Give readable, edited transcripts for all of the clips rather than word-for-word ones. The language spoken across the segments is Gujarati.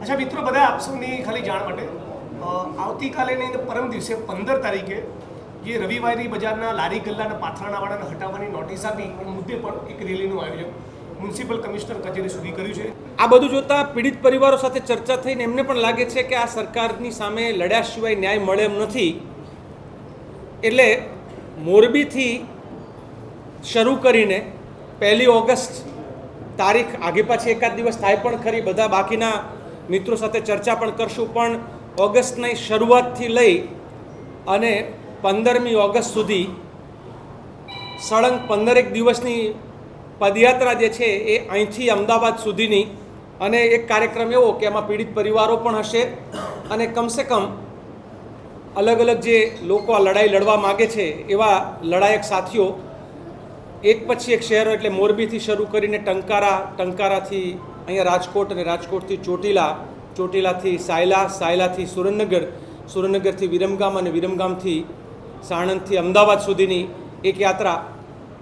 अच्छा मित्रों, બધા આપ સૌની ખાલી જાણ માટે આવતીકાલે નહીં તો પરમ દિવસે 15 તારીખે જે રવિવારી બજારના લારી ગલ્લાના પાથરાણાવાળાને હટાવવાની નોટિસ આપી એ મુદ્દે પણ એક રેલીનું આયોજન મ્યુનિસિપલ કમિશનર કચેરી સુધી કર્યું છે। આ બધું જોતા પીડિત પરિવારો સાથે ચર્ચા થઈને એમને પણ લાગે છે કે આ સરકારની સામે લડ્યા સિવાય ન્યાય મળે એમ નથી, એટલે મોરબીથી શરૂ કરીને 1 ઓગસ્ટ તારીખ આગે પાછી એકાદ દિવસ થાય પણ ખરી, બધા બાકીના મિત્રો સાથે ચર્ચા પણ કરશું, પણ ઓગસ્ટની શરૂઆતથી લઈ અને 15મી ઓગસ્ટ સુધી સળંગ 15 દિવસની પદયાત્રા જે છે એ અહીંથી અમદાવાદ સુધીની, અને એક કાર્યક્રમ એવો કે એમાં પીડિત પરિવારો પણ હશે અને કમસે કમ અલગ અલગ જે લોકો આ લડાઈ લડવા માગે છે એવા લડાયક સાથીઓ એક પછી એક શહેરો એટલે મોરબીથી શરૂ કરીને ટંકારા, ટંકારાથી અહીંયા રાજકોટ અને રાજકોટથી ચોટીલા, ચોટીલાથી સાયલા, સાયલાથી સુરેન્દ્રનગર, સુરેન્દ્રનગરથી વિરમગામ અને વિરમગામથી સાણંદથી અમદાવાદ સુધીની એક યાત્રા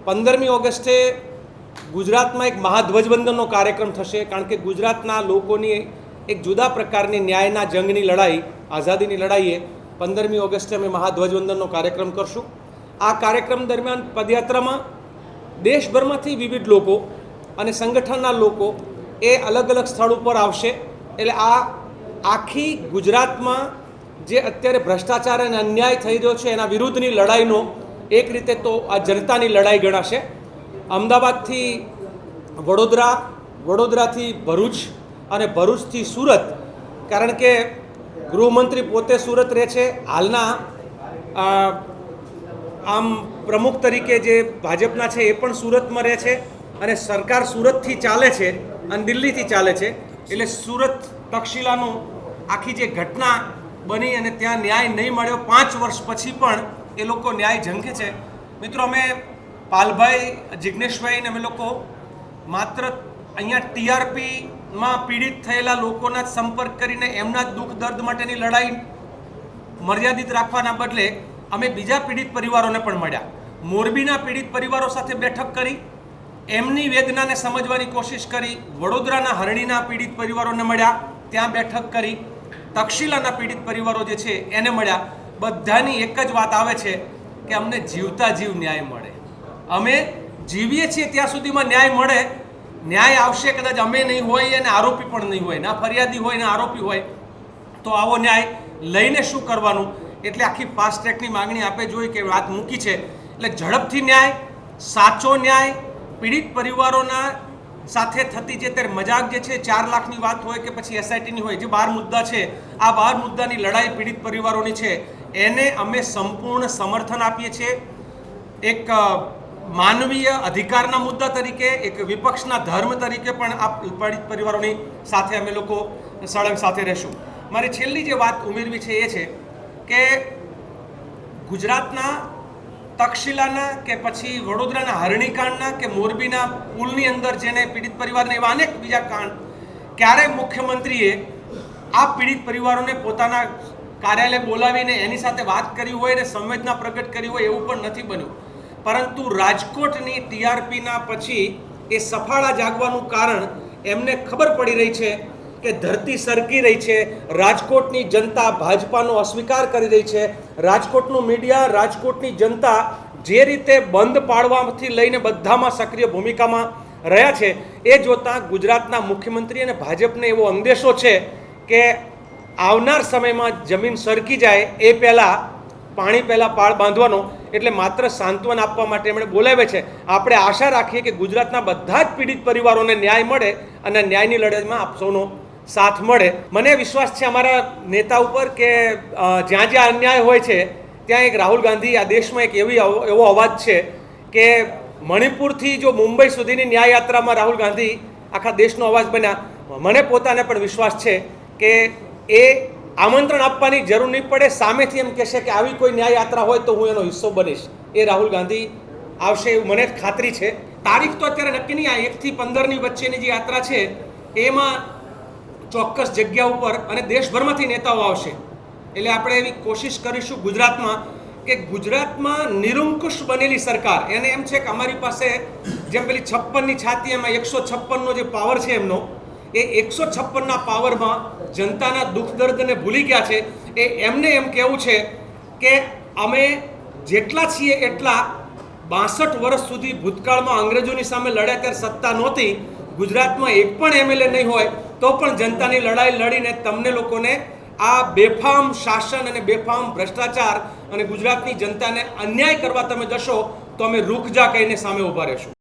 15મી ઓગસ્ટે ગુજરાતમાં એક મહાધ્વજવંદનનો કાર્યક્રમ થશે, કારણ કે ગુજરાતના લોકોની એક જુદા પ્રકારની ન્યાયના જંગની લડાઈ, આઝાદીની લડાઈએ 15મી ઓગસ્ટે અમે મહાધ્વજવંદનનો કાર્યક્રમ કરશું। આ કાર્યક્રમ દરમિયાન પદયાત્રામાં દેશભરમાંથી વિવિધ લોકો અને સંગઠનના લોકો એ અલગ અલગ સ્થળ ઉપર આવશે, એટલે આ આખી ગુજરાતમાં જે અત્યારે ભ્રષ્ટાચાર અને અન્યાય થઈ રહ્યો છે એના વિરુદ્ધની લડાઈનો એક રીતે તો આ જનતાની લડાઈ ગણાશે। અમદાવાદથી વડોદરા, વડોદરાથી ભરૂચ અને ભરૂચથી સુરત, કારણ કે ગૃહમંત્રી પોતે સુરત રહે છે, હાલના આમ પ્રમુખ તરીકે જે ભાજપના છે એ પણ સુરતમાં રહે છે અને સરકાર સુરતથી ચાલે છે અને દિલ્હીથી ચાલે છે, એટલે સુરત તક્ષશિલાનું આખી જે ઘટના બની અને ત્યાં ન્યાય નહીં મળ્યો 5 વર્ષ પછી પણ એ લોકો ન્યાય ઝંખે છે। મિત્રો, અમે પાલભાઈ, જિજ્ઞેશભાઈ ને અમે લોકો માત્ર અહીંયા ટીઆરપીમાં પીડિત થયેલા લોકોના જ સંપર્ક કરીને એમના જ દુઃખ દર્દ માટેની લડાઈ મર્યાદિત રાખવાના બદલે અમે બીજા પીડિત પરિવારોને પણ મળ્યા, મોરબીના પીડિત પરિવારો સાથે બેઠક કરી, એમની વેદનાને સમજવાની કોશિશ કરી, વડોદરાના હરણીના પીડિત પરિવારોને મળ્યા, ત્યાં બેઠક કરી, તક્ષશિલાના પીડિત પરિવારો જે છે એને મળ્યા। બધાની એક જ વાત આવે છે કે અમને જીવતા જીવ ન્યાય મળે, અમે જીવીએ છીએ ત્યાં સુધીમાં ન્યાય મળે, ન્યાય આવશે કદાચ અમે નહીં હોય અને આરોપી પણ નહીં હોય, ના ફરિયાદી હોય ને આરોપી હોય, તો આવો ન્યાય લઈને શું કરવાનું, એટલે આખી ફાસ્ટ ટ્રેકની માંગણી આપે જોઈ કે વાત મૂકી છે, એટલે ઝડપથી ન્યાય, સાચો ન્યાય, પીડિત પરિવારોના સાથે થતી જે તે મજાક જે છે 4 લાખની વાત હોય કે પછી એસઆઈટીની હોય, જે 12 મુદ્દા છે, આ 12 મુદ્દાની લડાઈ પીડિત પરિવારોની છે, એને અમે સંપૂર્ણ સમર્થન આપીએ છીએ। એક માનવીય અધિકારના મુદ્દા તરીકે, એક વિપક્ષના ધર્મ તરીકે પણ આ પીડિત પરિવારોની સાથે અમે લોકો સળંગ સાથે રહેશું। મારી છેલ્લી જે વાત ઉમેરવી છે એ છે કે ગુજરાતના તક્ષશિલાના કે પછી વડોદરાના હરણીકાંડના કે મોરબીના પુલની અંદર જેને પીડિત પરિવારને એવા અનેક બીજા કાંડ, ક્યારેય મુખ્યમંત્રીએ આ પીડિત પરિવારોને પોતાના કાર્યાલય બોલાવીને એની સાથે વાત કરી હોય ને સંવેદના પ્રગટ કરી હોય એવું પણ નથી બન્યું, પરંતુ રાજકોટની ટીઆરપીના પછી એ સફાળા જાગવાનું કારણ એમને ખબર પડી રહી છે કે ધરતી સરકી રહી છે, રાજકોટની જનતા ભાજપાનો અસ્વીકાર કરી રહી છે, રાજકોટનું મીડિયા, રાજકોટની જનતા જે રીતે બંધ પાડવાથી લઈને બધામાં સક્રિય ભૂમિકામાં રહ્યા છે, એ જોતાં ગુજરાતના મુખ્યમંત્રી અને ભાજપને એવો અંદેશો છે કે આવનાર સમયમાં જમીન સરકી જાય એ પહેલાં, પાણી પહેલાં પાળ બાંધવાનો, એટલે માત્ર સાંત્વન આપવા માટે એમણે બોલાવે છે। આપણે આશા રાખીએ કે ગુજરાતના બધા જ પીડિત પરિવારોને ન્યાય મળે અને ન્યાયની લડાઈમાં આપ સૌનો સાથ મળે। મને વિશ્વાસ છે અમારા નેતા ઉપર કે જ્યાં જ્યાં અન્યાય હોય છે ત્યાં એક રાહુલ ગાંધી, આ દેશમાં એક એવો અવાજ છે કે મણિપુરથી જો મુંબઈ સુધીની ન્યાય યાત્રામાં રાહુલ ગાંધી આખા દેશનો અવાજ બન્યા। મને પોતાને પણ વિશ્વાસ છે કે એ આમંત્રણ આપવાની જરૂર નહીં પડે, સામેથી એમ કહેશે કે આવી કોઈ ન્યાય યાત્રા હોય તો હું એનો હિસ્સો બનીશ, એ રાહુલ ગાંધી આવશે એવું મને ખાતરી છે। તારીખ તો અત્યારે નક્કી નહીં, આ 1 થી 15ની વચ્ચેની જે યાત્રા છે એમાં ચોક્કસ જગ્યા ઉપર અને દેશભરમાંથી નેતાઓ આવશે, એટલે આપણે એવી કોશિશ કરીશું ગુજરાતમાં કે ગુજરાતમાં નિરંકુશ બનેલી સરકાર, એને એમ છે કે અમારી પાસે જેમ પેલી 56ની છાતી, એમાં 156નો જે પાવર છે એમનો, એ 156ના પાવરમાં જનતાના દુઃખ દર્દને ભૂલી ગયા છે. એમને એમ કહેવું છે કે અમે જેટલા છીએ એટલા 62 વર્ષ સુધી ભૂતકાળમાં અંગ્રેજોની સામે લડ્યા ત્યારે સત્તા નહોતી. ગુજરાતમાં એક પણ એમએલએ નહીં હોય તો પણ જનતાની લડાઈ લડીને તમને લોકોને આ બેફામ શાસન અને બેફામ ભ્રષ્ટાચાર અને ગુજરાતની જનતાને અન્યાય કરવા તમે જશો તો અમે રૂક જા કહીને સામે ઊભા રહેશું.